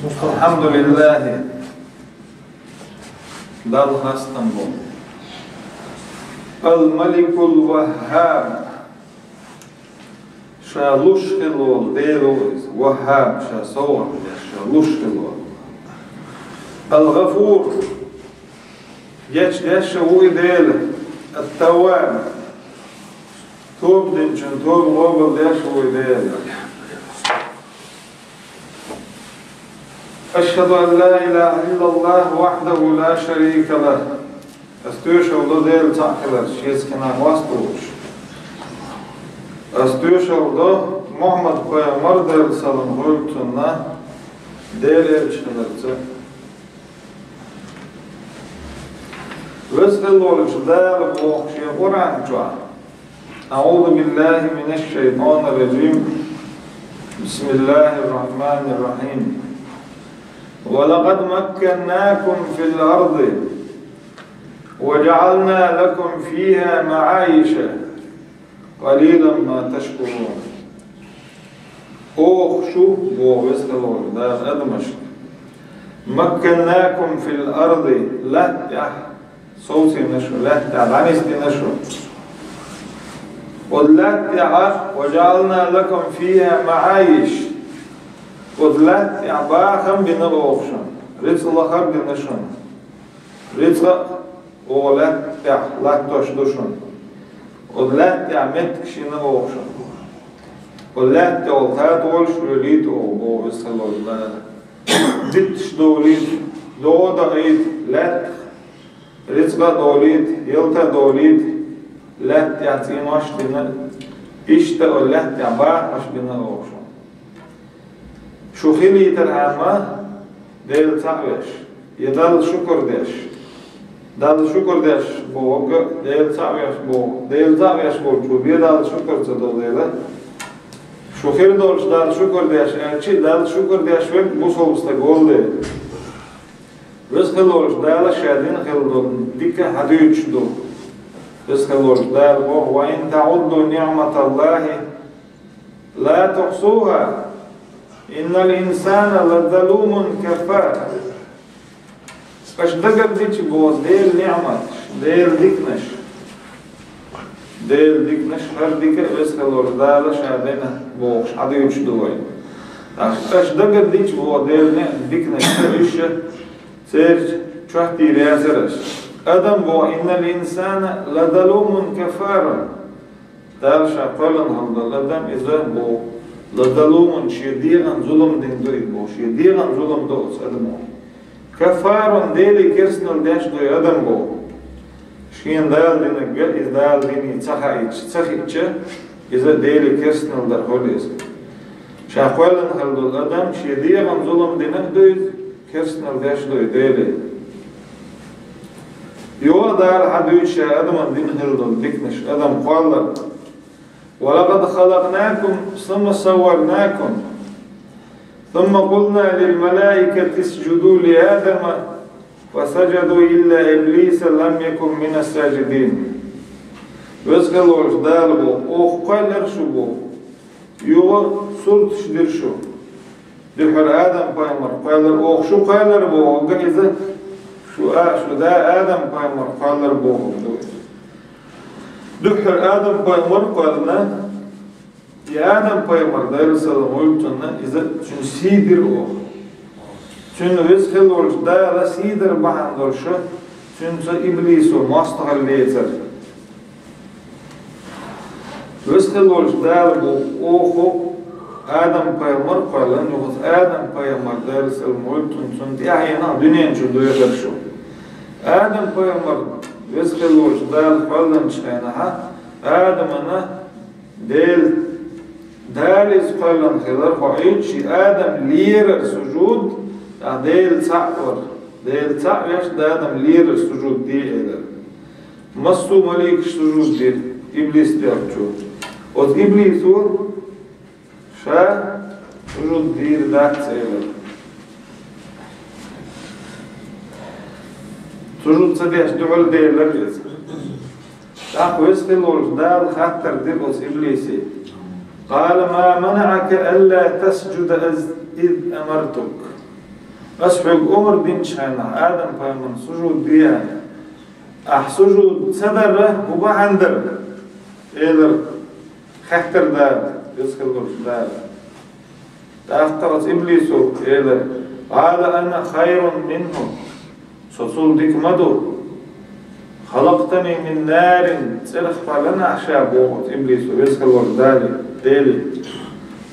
الحمد لله دال خاستنبول الملك الوهاب شالوش خلول ديلوز وهاب شاسور شالوش خلول الغفور يش هو ديل التواب توب دنشن توب غوبل ديش هو ديل أشهد أن لا إله إلا الله وحده لا شريك له أستوش أولا ديل تعقلر شيس كنا واستوش أستوش أولا محمد قوية مردل سلام غلطنا ديل إرشنرت وزق الله الجدال وقشي قرآن جوا أعوذ بالله من الشيطان الرجيم بسم الله الرحمن الرحيم ولقد مكناكم في الأرض وجعلنا لكم فيها معايش قليلا ما تشكرون شو ويسألون ده أدمش مكناكم في الأرض لا صوتي نشر لا عنيستي نشر وجعلنا لكم فيها معايش ودلت باخم بنبوخشن رزق الله خرج نشن رزق ولت لا تشدشن ودلت متكش نبوخشن ولت ولتات ولش ريت او بسلو الله دتش دوليت دو دايت لت رزق دوليت يلتا دوليت لت يعطيناش دنا اشتا ولت باخش بنبوخشن شو خلي ترعما ديل تعوش يدل شكر ديش دل شكر ديش بوغ ديل تعوش بوغ ديل تعوش بوغ شو بيدل شكر تدل ديلا شو خير دولش دل شكر ديش يعني دل شكر ديش وين بوصل بستقول دي بس خلولش دل شادين خلدول ديك حديش دو بس خلولش دل بوغ وإن تعودوا نعمة الله لا تحصوها إن الإنسان لظلوم كفار دقر ديش بو ديل نعمة ديل ديكنش هر ديك بس خلور دالش عدنا بوش عديوش دوي دقر ديش بو ديل ديكنش إيش سيرج شحتي ريازرش أدم بو إن الإنسان لظلوم كفار دالش عقلن هل أدم إذا بو لظلوم شديغا ظلم دين دويد بو شديغا ظلم دوس أدمو كفار ديلي كرسنل داش دوي أدم بو شين دال دينك جل إذ دال ديني تسخيتش إذا ديلي كرسنل در هوليس شاقوالن هل دول أدم شديغا ظلم دينك دويد كرسنل داش دوي ديلي يو دار حدويش أدم دين هل دول ديكنش أدم قوالر ولقد خلقناكم ثم صورناكم ثم قلنا للملائكة اسجدوا لآدم فسجدوا إلا إبليس لم يكن من الساجدين ويسقلوش دالبو قالر شبو يو سلط شدير شو دحر آدم بايمر قالر شو قالر بو إذا شو دا آدم بايمر قالر بو دحر آدم بايمر قالنا يا آدم بايمر داير سلام ويبتنا إذا شن سيدر شن ويسخل ورش داير سيدر بحن درشة شن إبليس ومستغل ليتر ويسخل ورش داير بو آدم بايمر قالن يخص آدم بايمر داير سلام ويبتنا شن تيحينا دنيا شن دوير شو آدم بايمر ويسخل ورش داير قالن شينها آدم أنا ديل دارس قالن خلال فايد شي آدم لير السجود ديل تعور ديل تعوش آدم لير السجود دي إلى مصو مليك السجود دي إبليس دي أبجو وت إبليس شا سجود دير دات إلى سجود صديش دعول دير لرجز أخويس خلول دال خاطر ديبوس إبليسي قال ما منعك ألا تسجد إذ أمرتك أسحق عمر دين شانا آدم فمن سجود ديان سجود صدر هو عندر إلر خطر دار يسكر دار تأخرت إبليس إلر قال أنا خير منه سصول ديك مدو خلقتني من نار ترخ فلنا عشاء بوغت إبليس يسكر دالي ديلي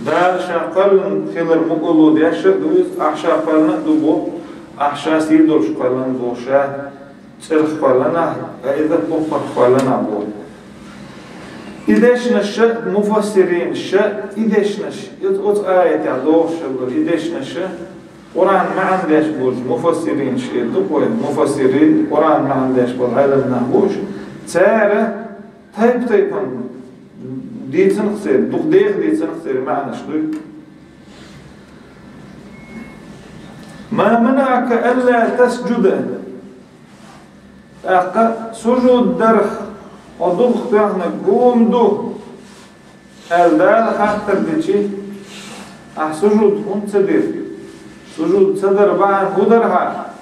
دار شاقل خلر مقولو ديشة دويس أحشا فلنا دوبو أحشا سيدوش فلنا دوشا ترخ فلنا إذا بوفر فلنا بو إديش نشأ مفسرين الشأ إديش نشأ يتقوت آية عدوش إديش نشأ قرآن ما عندهش بوج مفسرين شيء دوبو مفسرين قرآن ما عندهش بوج هذا النهوش تارة تايب دي تنخسر دقديق دي تنخسر معنى شدوي ما منعك ألا تسجد سجود درخ ودوخ تاعنا قوم دو الدال خاطر ديشي سجود صدر سجود صدر بعد هدرها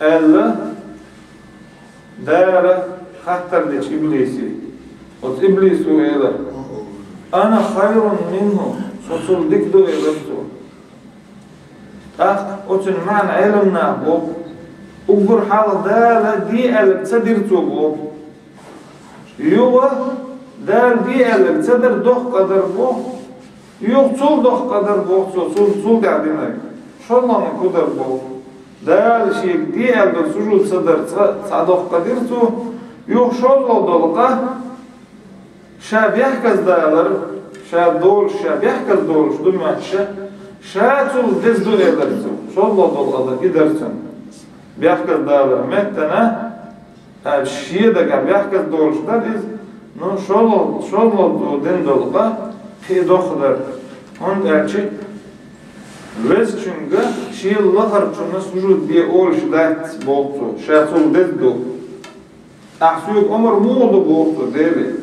ألا دار خاطر ديش إبليسي وت إبليس وإله أنا خير منه سوصل ديك دو إلهتو وتن معنى علمنا بو أقر حال دال دي ألك تدرتو بو يوه دال دي ألك تدر دوخ قدر بو يوغ دوخ قدر بو صول قاعدينك شو الله نقدر بو دال شيء دي ألك سجود صدر صادوخ قدرتو يوغ شو الله دولقه شاب يحكز دالر شاب دول شاب يحكز دول شدو ماتشة شاتول دز دول يدرسو شو الله دول أضا يدرسون بيحكز دالر متنا الشيء ده قام بيحكز دول شدرس نو شو الله دول دين دولقا في دخدر هون أرشي وز چونگا شيء لخر چونس وجود دي أول شدات بولتو شاتول دز دول أحسوك عمر مودو بولتو ديلي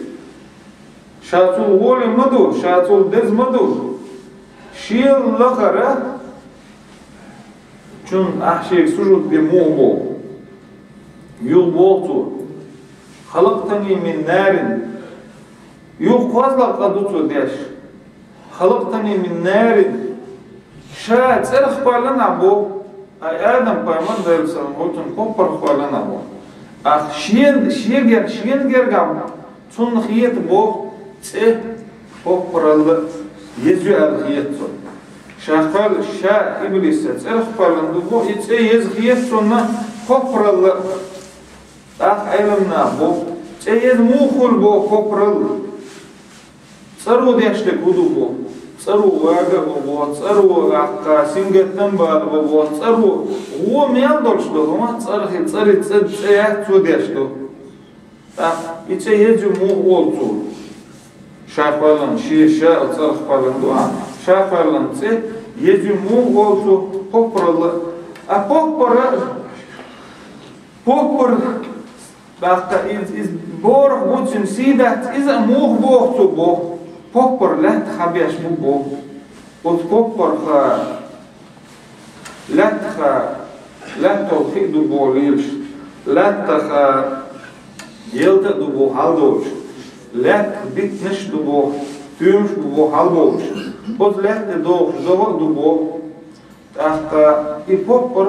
شاتول ولي مدو شاتول دز مدو شيل لخرة چون أحشيك سجود بموبو يوبوتو خلقتني من نار يوقفضل قدوتو ديش خلقتني من نار شات إرخبالنا بو أي آدم بايمان دايل سلام هوتن كوبر خبالنا بو أخ شين جرقام تون خيط بو تسه بقرال يزو الخيطون شاقال شاء إبليس تسرخبالن دبو يتسه يزخيطون بقرال علمنا بو تسه يزموخل بو بقرال تسرو ديشتك هدو تسرو واقع بو تسرو عقا سنجت نمبار بو تسرو هو ميال دولش دو ما تسرخي تسري تو ديشتو يتسه يزموخل تو شافالن شيشة أتصرف بالن دعاء شافالن تي يجمو غوتو بوبرل بوبر بقى إز بورح وتشن سيدات إذا موه بوختو بو بوبر لا تخبيش بو بوبر لا توفيق دو بوليش لا يلتقدو بو هالدوش لات بيت نش دبو تيمش دبو حلبوش بس لات دوخ زوق دبو تحقا يبوبر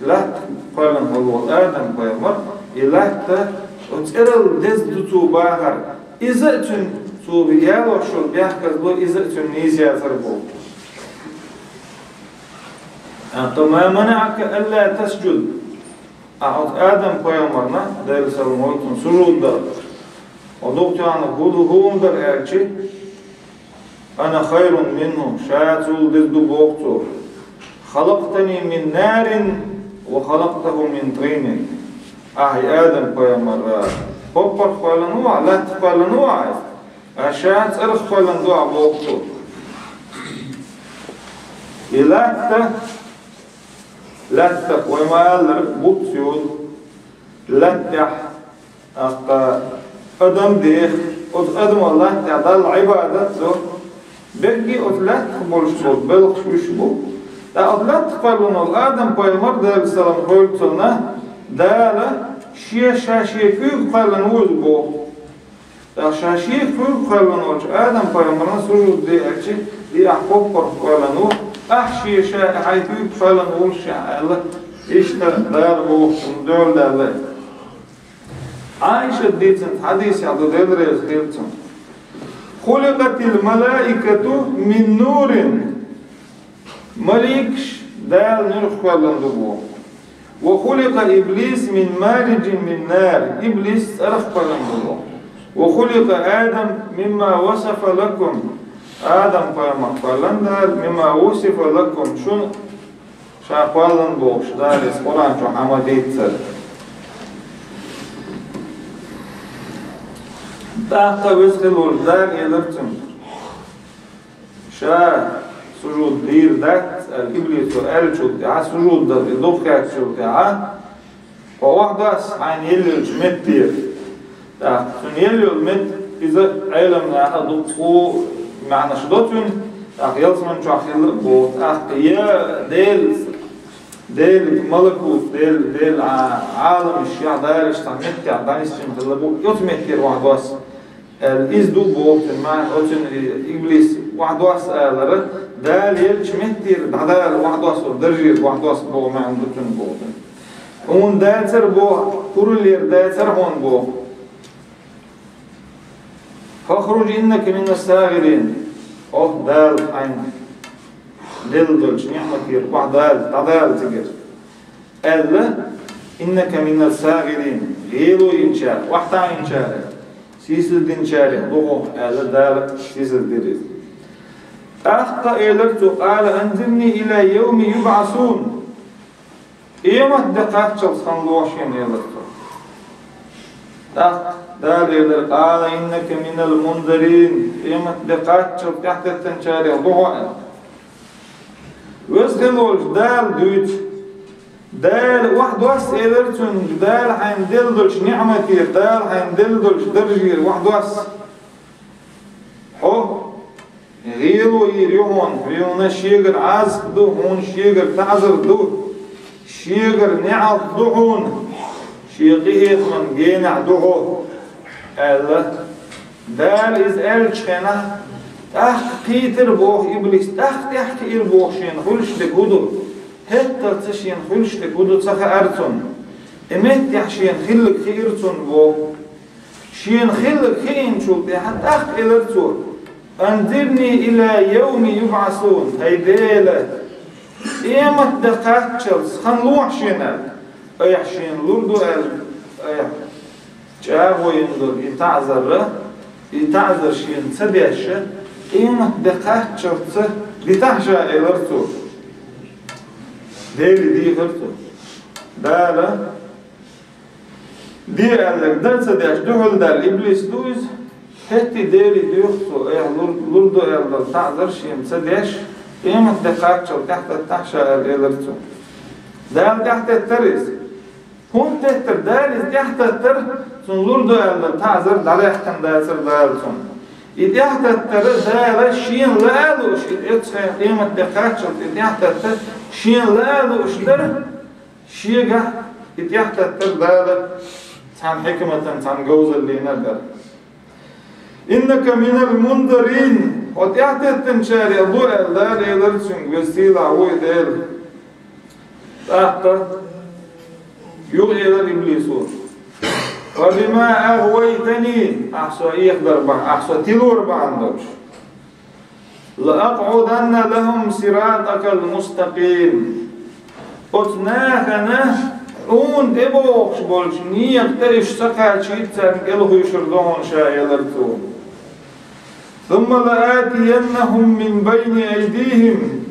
لات قالن هلو آدم قيمر يلات وتسأل دز دتو باهر إذا تن تو بيالو شو بيحكز بو إذا تن نيزيا تربو أنت ما منعك ألا تسجد أعود آدم قيمرنا دايل سلمولتون سجود دار ودكتور هو در أرشي أنا خير منه شاتول ضد بوقته خلقتني من نار وخلقته من طين آدم قيامر بوبر خالنوع لا تخالنوع أشات أرخ خالنوع بوقته لا وما يالر بوتيول لا أدم ديخ أدم الله تعالى العبادة بقي أتلات خبرش بول بلغ شوش بول أضلت قالون آدم بايمر دال سلام قولتنا دال شاشي كوك قالن وزبو شاشي كوك قالن وش آدم بايمرنا سجود دي أكشي دي أحبوب قالنو أحشي شاي كوك قالن وش على إشتا دال بو دول دال عائشة ديتن حديث عبد الدريس خيرتم خلقت الملائكة من نور ملكش دال نرخ قالن دبو وخلق إبليس من مارج من نار إبليس أرخ قالن دبو وخلق آدم مما وصف لكم آدم قالن دال مما وصف لكم شن شاقالن بوش دارس قرآن شو حمديت سر تحت وزخلول دار يلرتم شا سجود دير دات الإبليس وقال شو دعا سجود دات إضوفك شو دعا وواحداس عين يلي جمت دير تحت سن يلي المت إذا علمنا أحد ضبطو معنى شدوتون تحت يلسمن شو أخيل بوت تحت يا ديل ملكوت ديل عالم الشيع دارش تحمت عدانيس تنخلبو يتمتير واحداس الإزدو بوت المعنى أوتن إبليس واحداس آلرة دال يلش متير دال واحداس درجير واحداس بو ما عندتن بوتن هون داتر بو كورلير داتر هون بو فاخرج إنك من الساغرين أوه دال عين دلدلش نعمتير واحدال تدال تجر ألا إنك من الساغرين غيرو إنشاء واحدا إنشاء سيسل دينشاء ضغو ألا دال سيسل ديريز أخطأ إلرت قال أنزلني إلى يوم يبعثون إيما الدقاق شخص خندوشين إلرت دال إلر قال إنك من المنذرين إيما الدقاق شخص تحت التنشاري ضغو وزغلوش دال دوت دال واحد واس إلرتون دال حين دلدلش نعمتي دال حين دلدلش درجير واحد واس حو غيرو يريون ريونا شيغر عازق دو هون شيغر تعذر دو شيغر نعض دهون شيغيت من جينع دهو ألا دال إز ألشخنا تحت قيتر بوخ إبليس تحت إربوخ شين خلش لكودو هتر تشين خلش لكودو تسخى أرتون إمت يحشين خلق خيرتون بوخ شين خلق خين شو تحت إلرتون أنذرني إلى يوم يبعثون هيديلا إيمت دقاتشلس خنلوح شينال أيح شين لردو أيح جاهو ينظر يتعذر شين سبيش إيمت دقاتشلس لتحشى إلرتو ديلي دي غرتو دالا دي قالك دال سديش دوهل دال إبليس دوز هتي ديري ديوختو لردو إلدل تعذر شين سديش إيمت دقاتشل تحت التحشى إلرتو دال تحت الترس هون تحتر دالس تحت التر سن لردو إلدل تعذر داليح كان داسر دالتون تحت التر دال شين لالوش إيمت دقاتشل تحت التر شين لالوش در شيغا تحت التر دال تان حكمة تان جوز اللي ندر إنك من المنذرين وتحت التنشاري الضوء الدال يدرسون وستيل عوي دال تحت يغي الإبليسون وبما أغويتني أحسو يقدر أحسو تلور بعندوش لأقعدن لهم صراطك المستقيم أتناخنا اون دبوخش بولش نيق تريش سقع شيطان قلهو يشردون شايلرتون ثم لآتينهم من بين أيديهم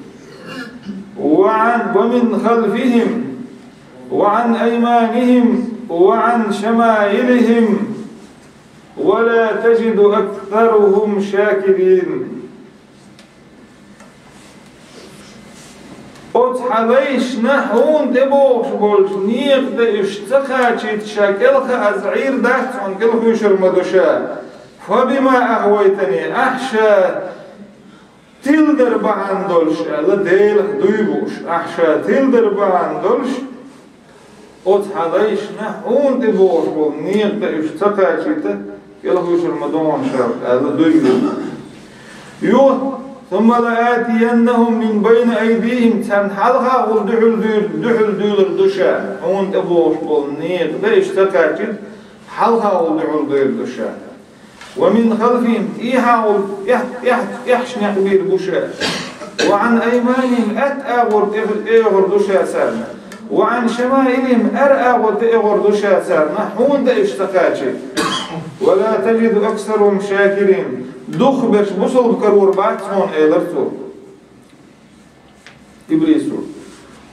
ومن خلفهم وعن أيمانهم وعن شمائلهم ولا تجد أكثرهم شاكرين أتحليش نحون دبوش بولش نيق ديش تخاتي تشاكلخ أزعير دهت ونقلخ يشر مدوشا فبما أغويتني أحشى tildir bağandolş, Allah değil duybuş, ahşa tildir bağandolş, ot hadayış nahun de boş bol, niyette üstakar çekti, gel huşurma doğan şark, Allah duybuş. Yuh, ثم لآتينهم من بين أيديهم تنحلها والدحل دولر دشا هون تبوش بالنيق ده اشتكاكت حلها والدحل دولر دشا ومن خلفهم إيحاول يحشنع بير بشا وعن أيمانهم أتأغر إغر دشا سارنا وعن شمائلهم أرأغر إغر دشا سارنا هون ده اشتكاكت ولا تجد أكثرهم شاكرين دخ برش بوصل بكرور بعد هون إيلرتو إبليسو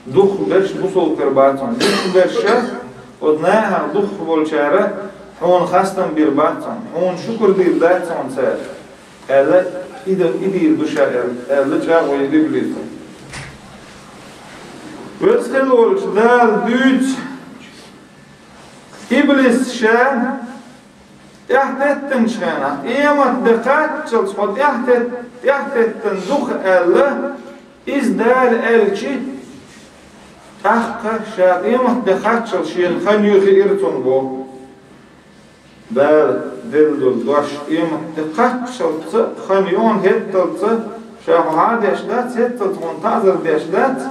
دخ برش بوصل بكرور بعد هون دخ برشة ودناها دخ بولشارة هون خاستن بير بعد هون شكر دير دات هون سار إلا إدير دوشا إلا جاء ويد إبليسو ويسخل ولش دال دوت إبليس شان يحتتن شانا إيمت دقات شلصفت يحتتن دخ ألا إزدال ألشي أخا شاق إيمت دقات شلشين خن يخيرتن بو دال دل دوش إيمت دقات شلص خن يون هتلص شاقو هاد يشدات هتلص منتظر ديشدات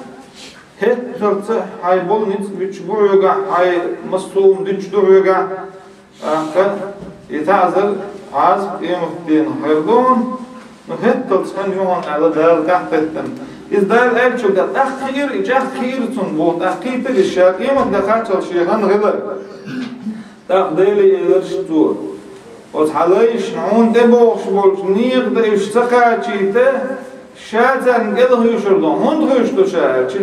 هتلص هاي بول نيت بيش بوغا هاي مصوم ديش دوغا أخا يتعزل عاز يمكن خيردون نهتل سن يوم على دال قحتن إذا دال أبشو ده أخير إجا خير تنبوت أخير تلشاق يمك دخات الشيخان غدا تقديلي إلرشتور وتحليش نعون دبوش بولش نيق ده يشتقاتشيته شاتن قده يشردون هند خيشتو شاهرشي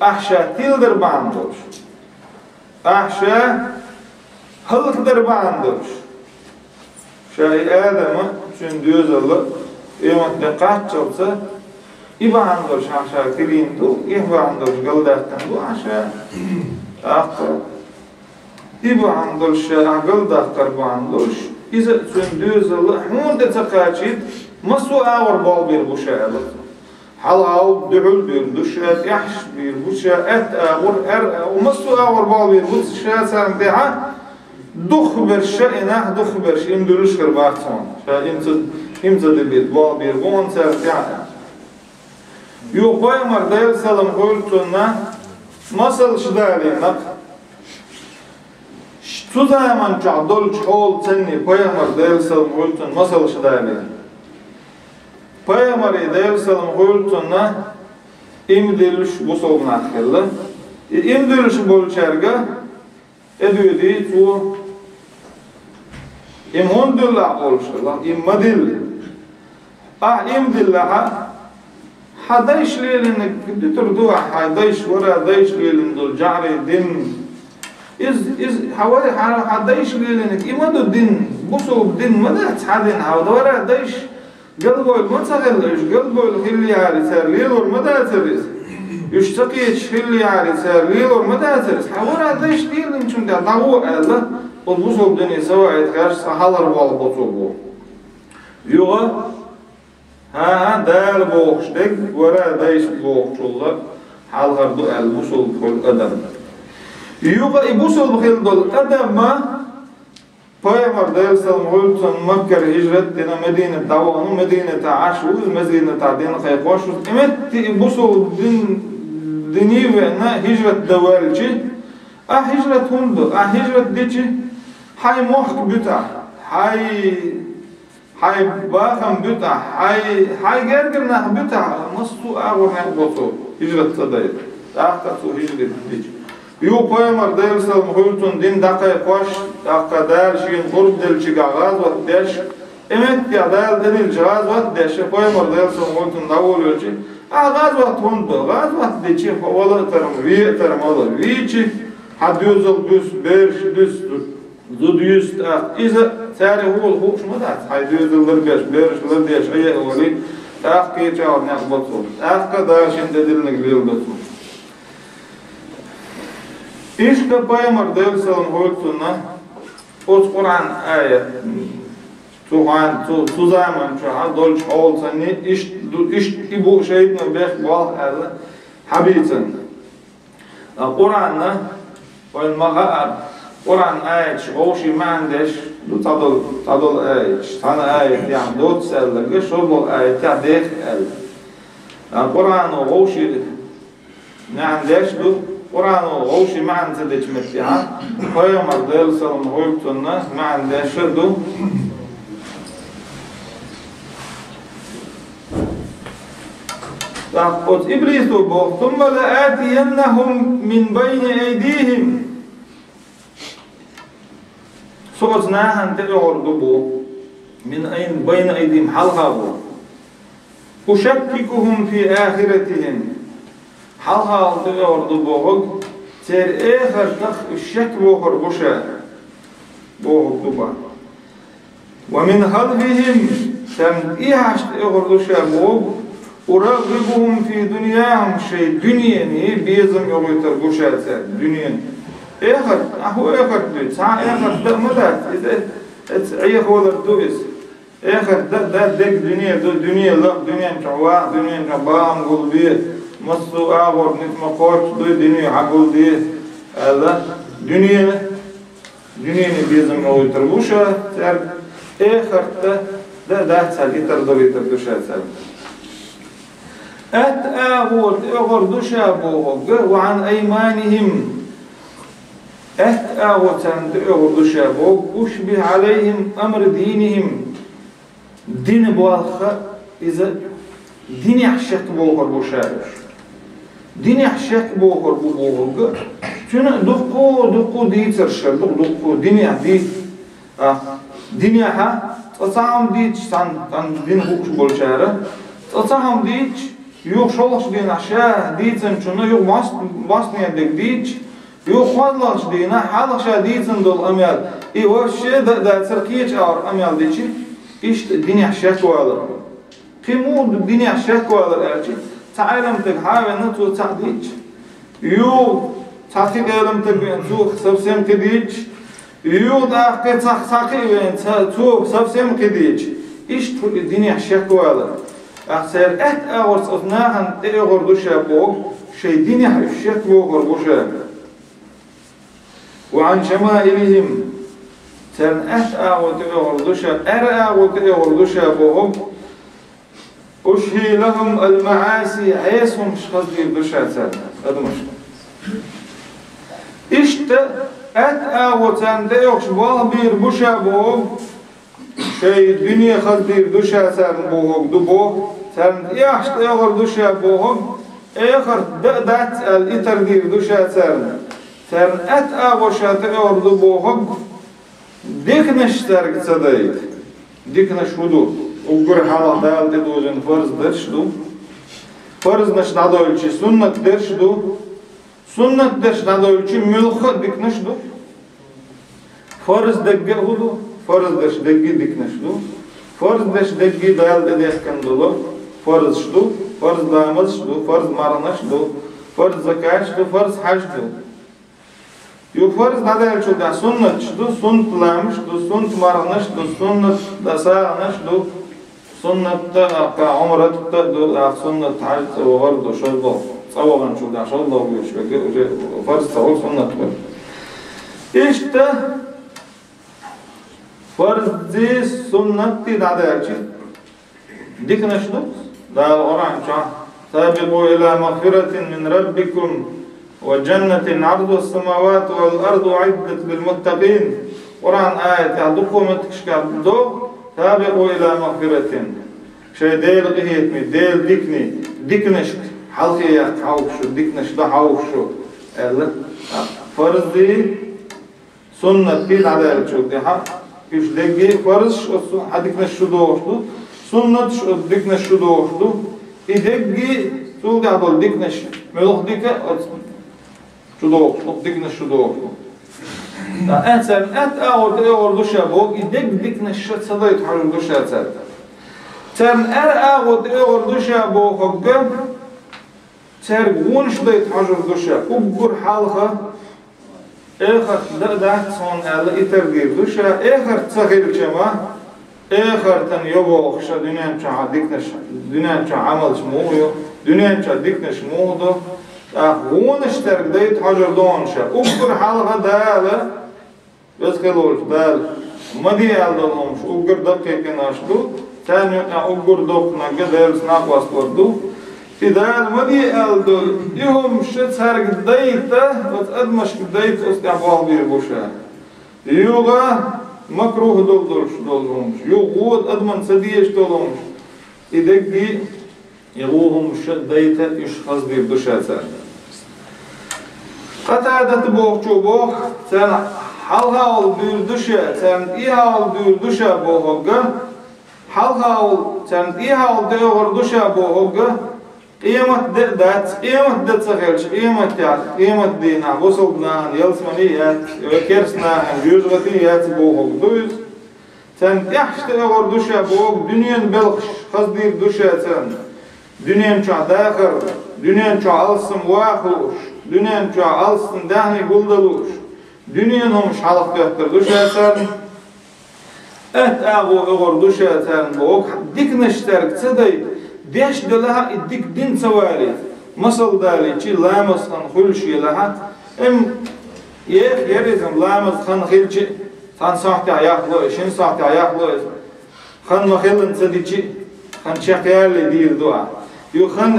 أحشا تيلدر باندوش أحشا هلقدر باندوش شاي آدم شن ديوز الله يوم دقات شوصة إباندوش عشان كريمتو إباندوش قلداتن دو عشان أخر إباندوش قلداتر باندوش إذا شن ديوز الله هون دتقاتشيد مسو آور بالبير بوشاء حلقاو دعول بير دوشات يحش بير بوشاء آور ومسو آور بالبير بوشاء سام دعا دخ برشة إنه دخ برشة إمدلوش كرباتون إمزد البيت بالبير بون سرتعنا يوقعي مرديل سلام قولتنا مصل شدالينك شتو زمان جعدول جحول تني قوي مرديل سلام قولتنا مصل شدالين قوي مرديل سلام قولتنا إمدلوش بصول ناخيلا إمدلوش بولشارغا أدودي تو إمهون دلّا أولشلا إمدل إمدلّها حدايش ليلنك دتردوها حدايش ورا دايش ليلن دول جعري دين إز حوالي حدايش ليلنك إمدو دين بوصل دين مدى تحدين حوالي ورا دايش قلبو المتغلش قلبو الخلي عاري سار ليلور مدى تريز يشتقيش خلي عاري سار ليلور مدى تريز حوالي دايش ليلن شون دا دعوه ألا والبوصل دنيا سوا يتكاش صحالر والبوصل يوغا ها دال بوخش دك ورا دايش بوخش الله حالغر دو البوصل كل أدم يوغا يبوصل بخيل دول أدم ما Peygamber sallallahu Mekke hicret dina Medine davanu Medine taashuz Medine tadin qayqoshuz emet busul dini ve na hicret dawalci hicret hundu hicret dici hay mohk buta hay baxam buta hay gergirna buta nasu agorna botu hicret taday taqatu hicret dici يو قيمر ديل سلام خلتون دين دقي قوش دقا دال شين قرب دل شغاغاز ودش امت يا دال دل جغاز ودش قيمر ديل سلام خلتون داول يلشي غاز وقت غاز وقت ديشي ولا ترم وي ترم ولا ويشي حد يوزل دوس برش دوس زود يست اذا ساري هو الخوش مدات حد يوزل برش لرديش اي اولي اخي جاو نخبطو اخ داشين دل نغليل بتو İşte Peygamber sallallahu aleyhi ve sellem o Kur'an ayet Zu zaman şu dolç olsa ne iş bu şeyden bek bal habitsin. Kur'an'da والمغارب قرآن آيات شغوشي ما عندش دو تضل آيات تانا آيات يعني دوت سألة شغل آيات تعديخ القرآن وغوشي ما عندش دو قرآن وغوشي ما عندش متيها قيام الدل سلم غيبتنا ما عندش دو قد إبليس ثم لآتينهم من بين أيديهم صوتناهن تقعدوا من بين أيديهم حلقوا أشككهم في آخرتهم حلقوا تقعدوا تر آخر تخ الشك بوخر بشا بوخر ومن خلفهم تم إيهاش تقعدوا شابوه ورغبهم في دنياهم شيء دنيا بيزم يغيتر بوشات دنيا آخر هو آخر بيت آخر ده مدات إذا أي خولر دويس آخر ده دك دنيا لا دنيا كوا دنيا كبام قلبي مصو آخر نتمقاش دو دنيا عقل دي هذا دنيا بيزم يغيتر بوشات آخر ده ساليتر دويتر دوشات أتآغوت أغرد شابوه وعن أيمانهم أتآغوت أغرد شابوه أشبه عليهم أمر دينهم دين بوالخة إذا دين يحشك بوغر بوشابش دين يحشك بوغر بوغر شنو دقو ديتر شر دقو دين يحدي دين يحا تصام ديتش تان دين بوغش بولشارة تصام ديتش Yok şolaş deyin aşağı diysen şunu yok basmaya dek diyiç yok fazlaş deyin halaşa diysen dol amel o şey da Türkiye'ç ağır amel diyici işte dini aşağı koyalım kimu dini aşağı koyalım elçi تعلم tek hayvanı tu tahdiç yok tahkik elim tek tu sabsem kediç yok da akı tahkik tu sabsem kediç işte dini aşağı koyalım أحسن أغرس أثناء أغر دوشا بوغ شيء ديني حشيك بوغر بوشا وعن شمائلهم تن أغر دوشا أغر دوشا بوغ أشهي لهم المعاصي عيسهم شخص دي دوشا تن هذا مشكلة إشت أغر تن ديوش بوغ بوشا بوغ شيء الدنيا خذ دوشا تن بوغ دبوغ تن يحشت أغر دوشا بوغ آخر دات الإتر دير دوشا تن أغوشا أغر دبوغ ديكنش ترك تدايد ديكنش هدو وقر حالا دال ديدوزن فرز درشدو فرز نش ندويلشي سنة درشدو سنة درش ندويلشي ملخ ديكنشدو فرز دقه هدو فرز درش دقه ديكنشدو فرز درش دقه دال ديدكندلو فرز شدو فرز دامز شدو فرز مرنشدو فرز زكاة شدو فرز حج شدو يو فرز ندايل شدو سنة شدو سنة لامش شدو سنة مرنش شدو سنة دساء شدو سنة عمرة شدو سنة حج وغرد شدو صوغن شدو شدو فرز صوغ سنة إشتا فرز دي سنة ندايل شدو ديكنا شدو دا القرآن سابقوا إلى مغفرة من ربكم وجنة عرض السماوات والأرض أعدت للمتقين قرآن آية يعدقوا متكشكا دو سابقوا إلى مغفرة شيء ديل غيتمي ديل ديكنش حلقية حوشو ديكنش دا حوشو فرز دي سنة بيد عدالة شو دي حق يش دقي فرز حديكنش شو دوشتو سنة ديكنش شو دوشتو إدقي سوق عدل ديكنش ملوخ ديكا شدوق ديكنش شدوق أنسان أغر دوشا بوغ ديكنش صدايت حجر دوشا تن أغر دوشا بوغ تر غونش دايت حجر دوشا أبقر حالها آخر دعت صون على إتر دير دوشا آخر تغير كما Eğerten yoboğuşa dünyanca dikneş, dünyanca amal şmuğuyor, dünyanca dikneş şmuğudu. Ağun işlergdeyt hacırdonşa. Ukur halga dağlı, bezgel olmuş dağlı. Madi aldolmuş, ukur dakikten açtı. Sen ukur doknaga dağlı sınak bastırdı. Fidal madi aldol, yuhum şet sergdeyt, admaş gdeyt ostiyabal bir boşa. Yuga makruh dolmuş. Yuğud adman sadiyeş dolmuş. İdeki yuğum şeddeyte iş hazdir düşerse. Qatadat boğçu boğ, sen halhal bir düşe, sen ihal bir düşe boğga, halhal sen ihal doğru düşe boğga, qiyamet de tsaghelç, qiyamet dina, vosıldan, yalsmani yat, kersna, yüzgati yat boğga. Sen yaxşı doğru düşe boğ, dünyanın belx hazdir düşe sen, dünyanın çağdağır, dünyanın çağalsın vahluş, dünyanın çağalsın dahni guldaluş, dünyanın olmuş halak göktür düşersen, et ağu doğru düşersen boğ, dikneşter kısaday, deş delaha dik din savali, masal dali çi lamazkan hulşi laha, yerizim lamazkan hilçi, san sahte ayaklı, şin sahte ayaklı, kan mahillin sadiçi, kan çakayarlı değil dua. يخن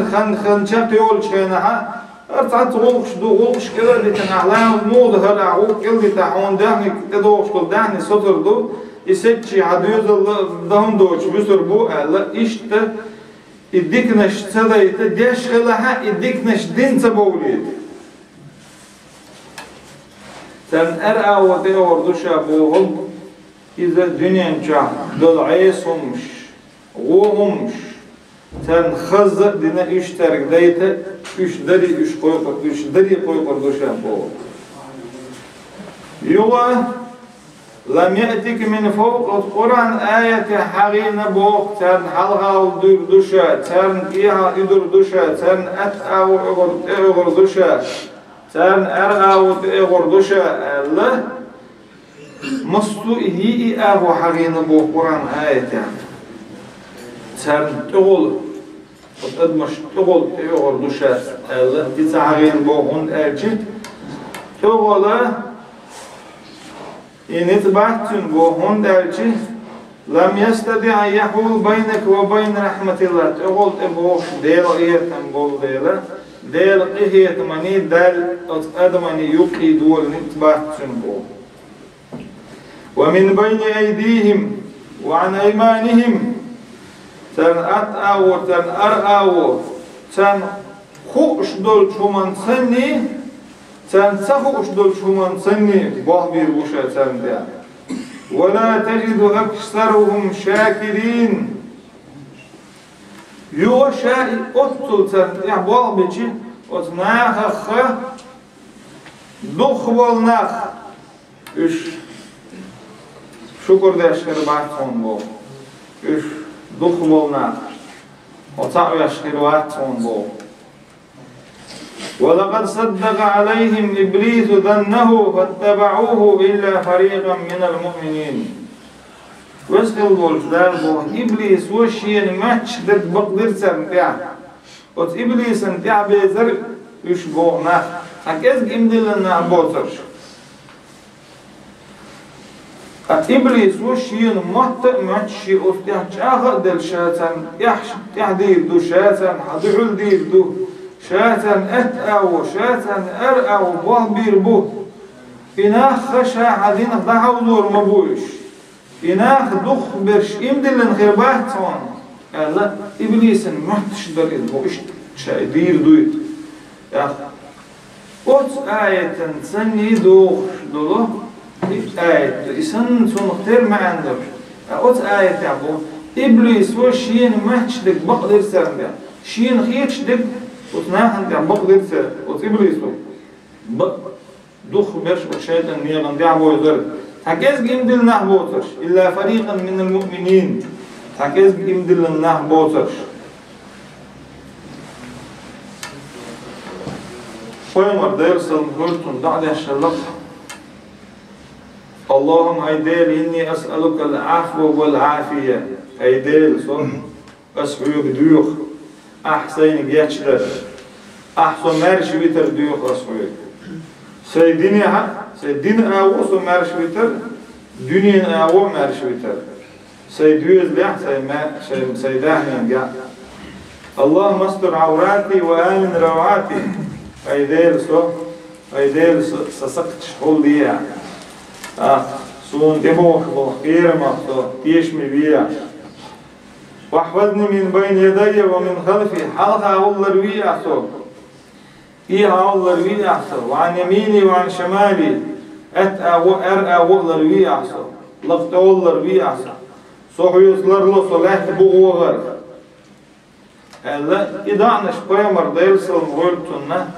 شاف يقول شينها ارتعت غوش دو غوش كده اللي تنعلام مود هلا غوك اللي تحون دهني تدوش كل دهني سطر دو يسكشي عدوز دهن دوش بسر بو لا إشت يديكنش تدايت ديش خلها يديكنش دين تبوليد تن أرأى ودي وردوشا بوهم إذا الدنيا نجا دول عيسهمش غوهمش sen xazza dine üç tergdeyte, üç deri koy korduşan bu. Yola lam ye'tik min fawq Kur'an ayeti hagina bu, sen halgal durduşa, sen iha idurduşa, sen et'av ugurduşa, sen er'av ugurduşa, Allah mustuhi ahu hagina bu Kur'an ayeti. Sen tugul, admış tugul tugul düşer. Allah dizagin boğun ercik. Tugula initbahtun boğun ercik. Lam yastadi an yahul beynek ve beyn rahmetillah. Tugul boğuş del iyetem bol dela. Del iyetemani del admani yuqi dol nitbahtun boğ. Ve min beyni eydihim ve an eymanihim. Sen at'avu, sen ar'avu, sen huş dol çuman senni, sen sahuş dol çuman senni, bah bir buşa sen de. Ve la tejidu ekseruhum şakirin. Yo şahi ottul sen, ya bah biçi, ot nâhâhâ, duh bol nâh. Üç, şukur deşkeri bahton bu. Üç, دخلنا وطعوا يشكرواتهم بو ولقد صدق عليهم إبليس ظنه فاتبعوه إلا فريقا من المؤمنين واسقل بولفدار بو إبليس وشين ماتش دك بقدر سنتع وت إبليس سنتع بيزر يشبونا أكيد إمدلنا بوترش إبليس وشين محتق ماتشي أفتح شاخ دل شاتن يحدير دو شاتن حدعل دير دو شاتن أتأو شاتن أرأو بهبير بو إناخ خشا عدين ضعو دور مبوش إناخ دخ برش إمدلن خربات صون لا إبليس محتش دليل بو إش دير دويت أوت آية سني دوخ دولو آية إسان سنختار معندر أوت آية تعبو إبليس وشين محتش دك بقدر سرم بيا شين خيتش دك وتناهن دع بقدر سر أوت إبليس دخ برش وشيطان نيغن دعبو يضر حكيز جمدل نحبوترش إلا فريقا من المؤمنين حكيز جمدل نحبوترش Koyamar dersen hırtun da'de şerlak اللهم هيديل إني أسألك العفو والعافية هيديل صح أسحوك ديوخ أحسن جيتشر أحسن مارش بيتر ديوخ أسحوك سيدين أو سو مارش بيتر دنيا أو مارش بيتر سيدوز لح سيداهن جا اللهم استر عوراتي وآمن روعاتي هيديل صح هيديل سسقت شغل ديا سون دموخ بخير مخطو تيشمي بيا واحفظني من بين يدي ومن خلفي حلقة أول روي أحسو إيها أول روي أحسو وعن يميني وعن شمالي أول روي أحسو لقط أول روي أحسو صحو يصلر له صلاة بغوغر هلا إدعنا شبايا مرضيل سلمغولتنا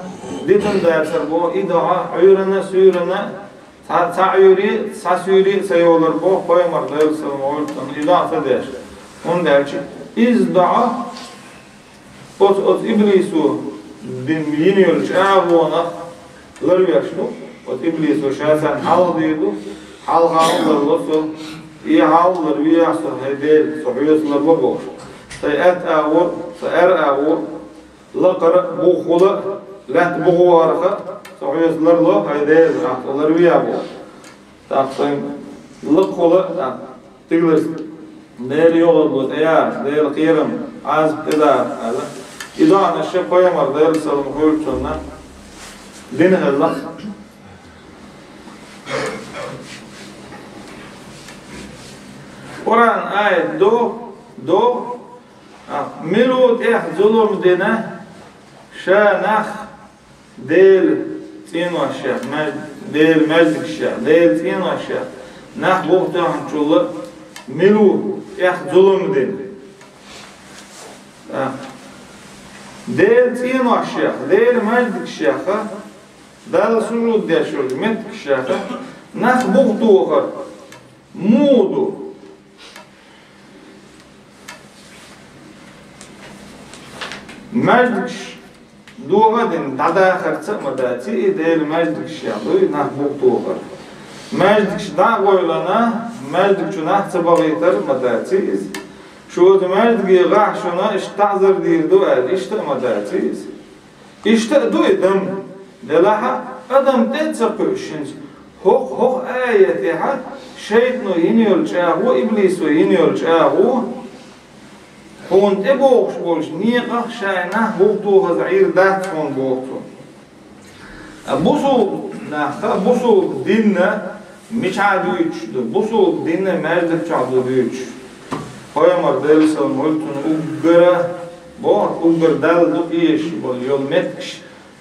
ديتن دارسر بو إدعا عيرنا سيرنا سعيوري ساسيوري سيولر بو قوي مرضيل سلمغولتنا إدعا تداش on derci izda'a ot iblisu din yiniyor çağına larıyaşlı ot iblisu şasan haldidu halğalar losu iyi hallar viyası hedel sohuyaslar babo sayat awur sayar awur laqara bu khula lat bu warqa sohuyaslar lo hedel ahlar viyabo taqsin laqula tigler دير يغض يا دير قيرم عازب إذا أنا الشيء قيمر دير سلم قولتنا دينها الله قرآن آية دو ملوت ظلم دينا شانخ ديل تين وشيخ ديل مجد الشيخ ديل تين وشيخ نخ بوقت حنشوله ملو ظلم دين ديل تين الشيخ ديل مجد الشيخ دال سجود ديال شغل مجد الشيخ ناس بغضو وخر مودو مجد دوغا دين دادا خرصة مداتي ديل مجد الشيخ ناس بغضو وخر مجد دا غويلنا مجد شنا تبغيتر مداتيز شو مجد غاح شنا اشتعذر ديردو اشتا مداتيز اشتا دو ادم دلاها ادم تتسقشنز هوق آية حد شيطان ينيول جاهو إبليس ينيول جاهو هون تبوخش بولش نيقة شاينه بوغتو غزعير دات فون بوغتو بوسو ديننا مش عادويتش بوسو ديننا ماجدك عادويتش هاي مردل سلمولتون أوبرا بار أوبر دال دوك إيش بول يول متكش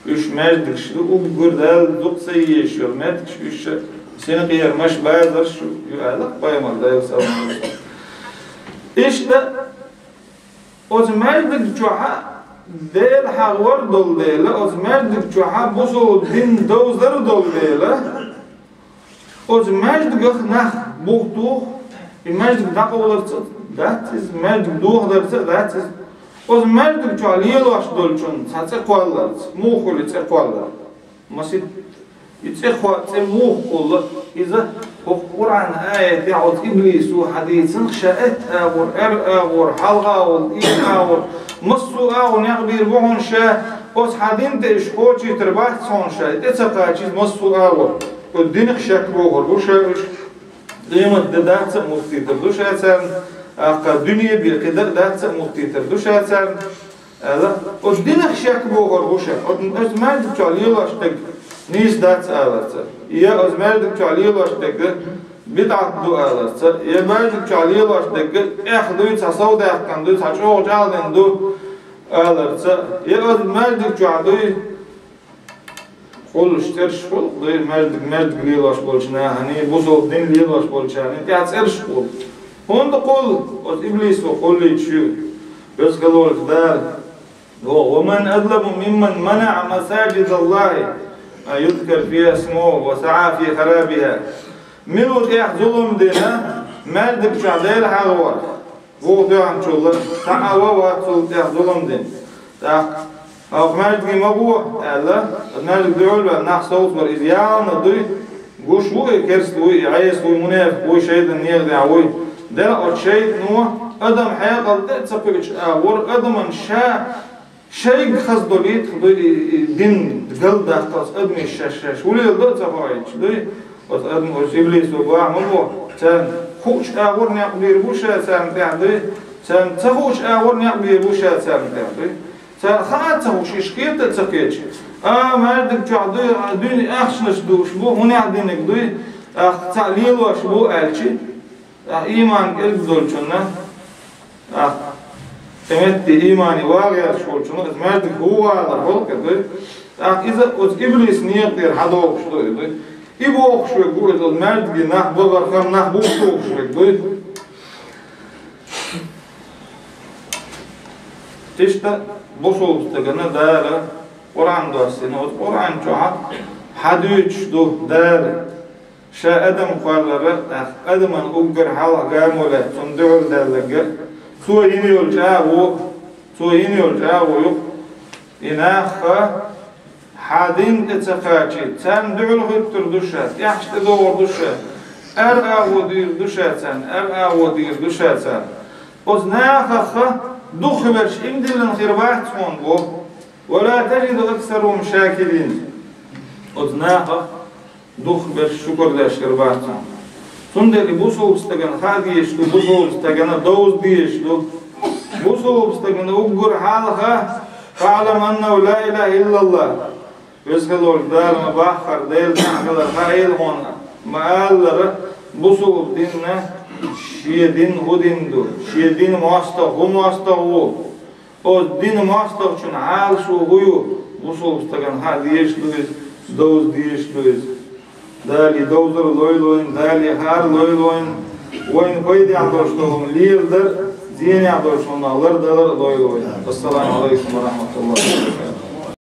إيش ماجدكش أوبر دال دوك سيش يول متكش إيش سنة غير مش بازر شو يعلق هاي مردل سلمولتون إيش ده أوز ماجدك جوها دل حوار دل دله أوز ماجدك جوها بوسو دين دوزر دل دله أوز ماجدك نخ بوغتوه الماجدك دقولرت that is ماجدك دوغدرت that is أوز ماجدك جوها ليلواش دولشون تتقوالر موخول يتقوالر مسيد يتقوال تموخول إذا هو قرآن آية يعود إبليس وحديث شاءت أور أور حلقة والإيه أور مصو أور نقبير بوهن شاء أوز حدين تيش خوشي ترباح صون شاء تتسقى چيز مصو أور والدينك شاك بوغر بوشاش قيمة دات مختيتر دوشا سرن أقا دنيا بيقدر دات مختيتر دوشا سرن والدينك شاك بوغر بوشا أز مالك تعليل أشتك نيس دات آلت يا أز مالك تعليل أشتك بدعة دو آلت يا مالك تعليل أشتك إخدوي تصود إخكان دو تشوغ جالدن دو آلت يا أز مالك تعليل قول اشترش قول ضي مجد ليلاش قولشنا هني بوزو دين ليلاش قولشنا انت هتسألش قول هون تقول إبليس وقول لي تشو بس قالوا لك دار ومن أظلم ممن منع مساجد الله يذكر فيها اسمه وسعى في خرابها ملوت ظلم دينا مجد بشعديل حالوار هو دعم شو الله تعاوى واتسول ظلم دين أو ماجد مبوع الله ماجد بيقول نح صوت والإذيان ضي Guş bu kers bu ayes bu munaf bu şeyden nerede bu da o şey no adam haya qaldı tsapıç ağır adamın şey khazdolit din qalda qas admi şaş ولي da tsapayç o adam o iblis o bağımlı sen huç ağır ne yapıyor bu şey sen derdi sen tsahuç ağır ne yapıyor bu şey sen derdi sen khat tsahuç işkiyet tsakıç مرد جعده دون أخشنش دوش بو هني عدينك دوي تعليل واش بو ألشي إيمان قلب دول شنا تمت إيماني واقع شول شنا مرد هو على فوق دوي إذا أز إبليس نيقدر هذا وش دوي إبو وش بقول إذا مرد جناح بغر كم نح بو وش دوي تشتا بوصل تجنا دارا Kur'an dosyasını, Kur'an çoğalt, hadüç do dar, şa adam kualları, adamın uğur hal gamule, sundur derler. Su iniyor çağı yok. İnakha hadin etsakaçı, sen düğül hüttür düşet, yaşlı doğur düşet. Avu dir düşet sen, avu dir düşet sen. Oz nakha dukhberş imdilin khirbaht son bu. ولا تجد أكثرهم شاكرين أذناها دخ بالشكر للشرباتهم سندري بوسو بستغن هذه يشتو بوسو بستغن دوز ديشتو بوسو بستغن أقر حالها فاعلم أنه لا إله إلا الله ويسخلوا الدار مباخر ديل نعمل الخيل هون مآلر بوسو بديننا شيدين هدين دو شيدين مواستغ هم مواستغ هو O din master için hal şu huyu usul stagan hal yeşluiz doz yeşluiz dali dozlar loyloin dali har loyloin oyun koydu andoştum lider ziyene andoştum alır dalar loyloin. Assalamu aleykum ve rahmetullah.